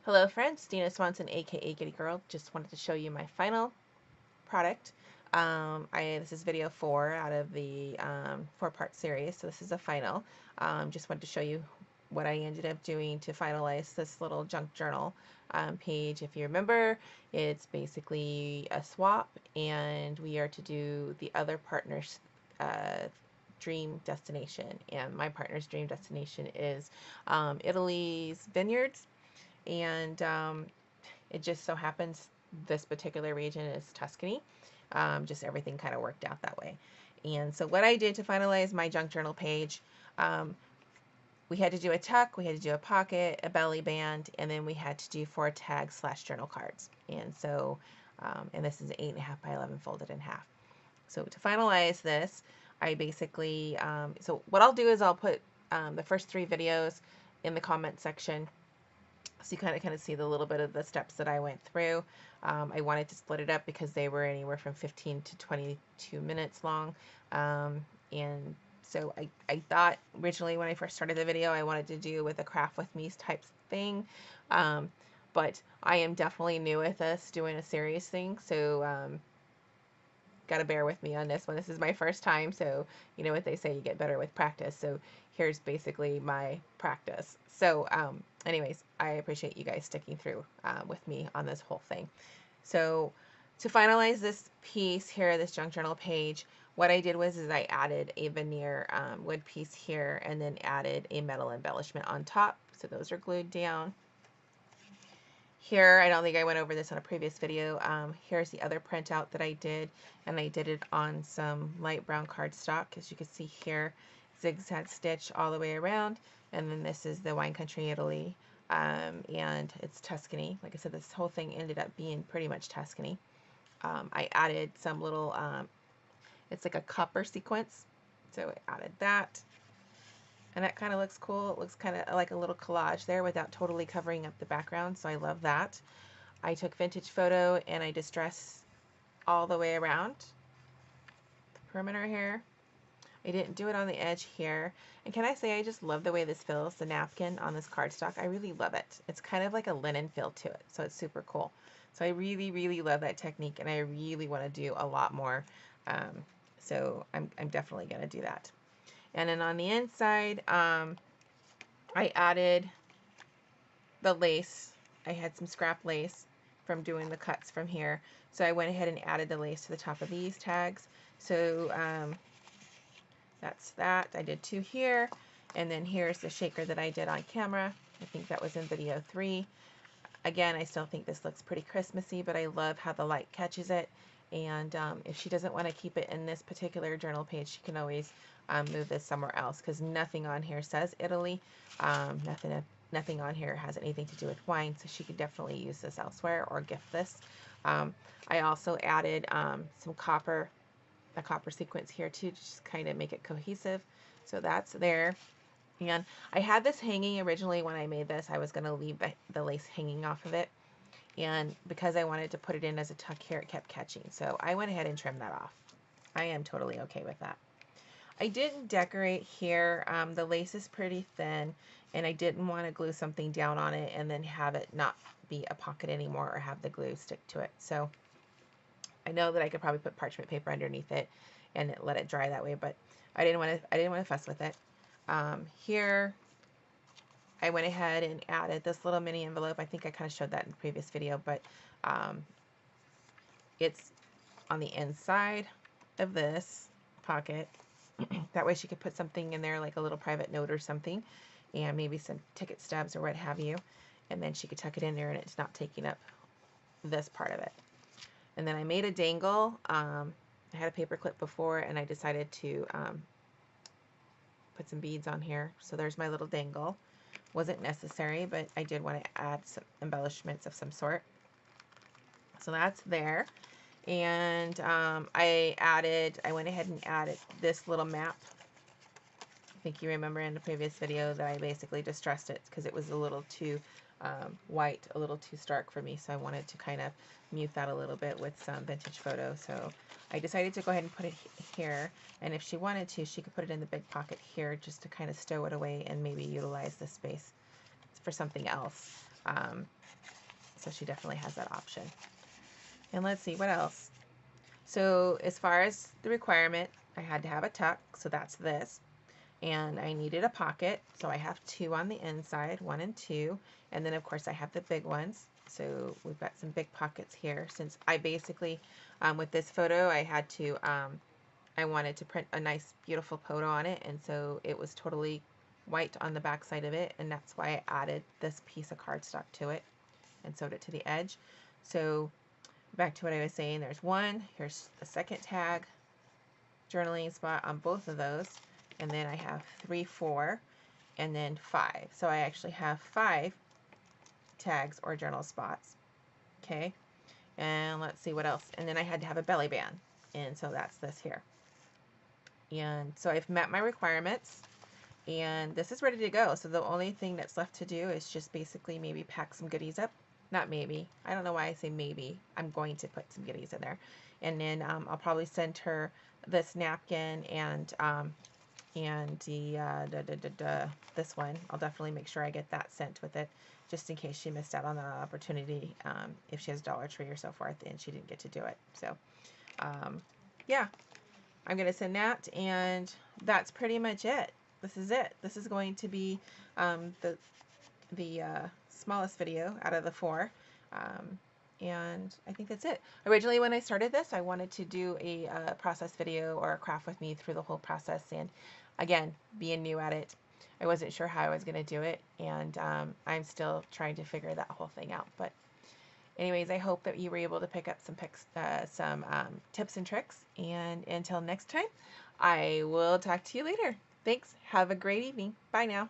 Hello friends, Dina Swanson aka Giddy Girl. Just wanted to show you my final product. This is video 4 out of the 4-part series, so this is a final. Just wanted to show you what I ended up doing to finalize this little junk journal page. If you remember, it's basically a swap, and we are to do the other partner's dream destination, and my partner's dream destination is Italy's vineyards, and it just so happens this particular region is Tuscany. Just everything kind of worked out that way. And so what I did to finalize my junk journal page, we had to do a tuck, we had to do a pocket, a belly band, and then we had to do 4 tags / journal cards. And so, and this is 8.5 by 11 folded in half. So to finalize this, I basically, so what I'll do is I'll put the first 3 videos in the comment section, so you kind of see the little bit of the steps that I went through. I wanted to split it up because they were anywhere from 15 to 22 minutes long. And so I thought originally when I first started the video, I wanted to do with a craft with me type thing. But I am definitely new with this, doing a serious thing. So gotta bear with me on this one. This is my first time, so you know what they say, you get better with practice. So here's basically my practice. So anyways, I appreciate you guys sticking through with me on this whole thing. So to finalize this piece here, this junk journal page, what I did was I added a veneer wood piece here, and then added a metal embellishment on top. So those are glued down. Here, I don't think I went over this on a previous video. Here's the other printout that I did, and I did it on some light brown cardstock. As you can see here, zigzag stitch all the way around, and then this is the wine country Italy, and it's Tuscany. Like I said, this whole thing ended up being pretty much Tuscany. I added some little, it's like a copper sequence, so I added that. And that kind of looks cool. It looks kind of like a little collage there without totally covering up the background, so I love that. I took vintage photo and I distressed all the way around the perimeter here. I didn't do it on the edge here. And can I say, I just love the way this feels, the napkin on this cardstock. I really love it. It's kind of like a linen feel to it, so it's super cool. So I really, really love that technique, and I really want to do a lot more. So I'm definitely going to do that. And then on the inside, I added the lace. I had some scrap lace from doing the cuts from here. So I went ahead and added the lace to the top of these tags. So that's that. I did 2 here. And then here's the shaker that I did on camera. I think that was in video 3. Again, I still think this looks pretty Christmassy, but I love how the light catches it. And if she doesn't want to keep it in this particular journal page, she can always move this somewhere else, because nothing on here says Italy. Nothing on here has anything to do with wine, so she could definitely use this elsewhere or gift this. I also added some copper, a copper sequence here too, to just kind of make it cohesive. So that's there. And I had this hanging originally when I made this. I was going to leave the lace hanging off of it. And because I wanted to put it in as a tuck here, it kept catching. So I went ahead and trimmed that off. I am totally okay with that. I didn't decorate here. The lace is pretty thin, and I didn't want to glue something down on it and then have it not be a pocket anymore or have the glue stick to it. So I know that I could probably put parchment paper underneath it and let it dry that way, but I didn't want to fuss with it. Here I went ahead and added this little mini envelope. I think I kind of showed that in the previous video, but it's on the inside of this pocket. That way she could put something in there, like a little private note or something, and maybe some ticket stubs or what have you, and then she could tuck it in there and it's not taking up this part of it. And then I made a dangle. I had a paper clip before, and I decided to put some beads on here. So there's my little dangle. Wasn't necessary, but I did want to add some embellishments of some sort. So that's there. And I went ahead and added this little map. I think you remember in the previous video that I basically distressed it because it was a little too white, a little too stark for me. So I wanted to kind of mute that a little bit with some vintage photo. So I decided to go ahead and put it here. And if she wanted to, she could put it in the big pocket here just to kind of stow it away and maybe utilize this space for something else. So she definitely has that option. And let's see what else. So as far as the requirement, I had to have a tuck, so that's this. And I needed a pocket, so I have 2 on the inside, 1 and 2. And then of course I have the big ones. So we've got some big pockets here. Since I basically, with this photo, I had to, I wanted to print a nice, beautiful photo on it. And so it was totally white on the back side of it. And that's why I added this piece of cardstock to it and sewed it to the edge. So back to what I was saying, there's 1, here's the second tag, journaling spot on both of those, and then I have 3, 4, and then 5. So I actually have 5 tags or journal spots. Okay, and let's see what else. And then I had to have a belly band, and so that's this here. And so I've met my requirements, and this is ready to go. So the only thing that's left to do is just basically maybe pack some goodies up. Not maybe. I don't know why I say maybe. I'm going to put some goodies in there. And then I'll probably send her this napkin and the this one. I'll definitely make sure I get that sent with it, just in case she missed out on the opportunity, if she has Dollar Tree or so forth and she didn't get to do it. So yeah, I'm going to send that, and that's pretty much it. This is it. This is going to be the smallest video out of the 4. And I think that's it. Originally, when I started this, I wanted to do a process video or a craft with me through the whole process. And again, being new at it, I wasn't sure how I was going to do it. And I'm still trying to figure that whole thing out. But anyways, I hope that you were able to pick up some tips and tricks. And until next time, I will talk to you later. Thanks. Have a great evening. Bye now.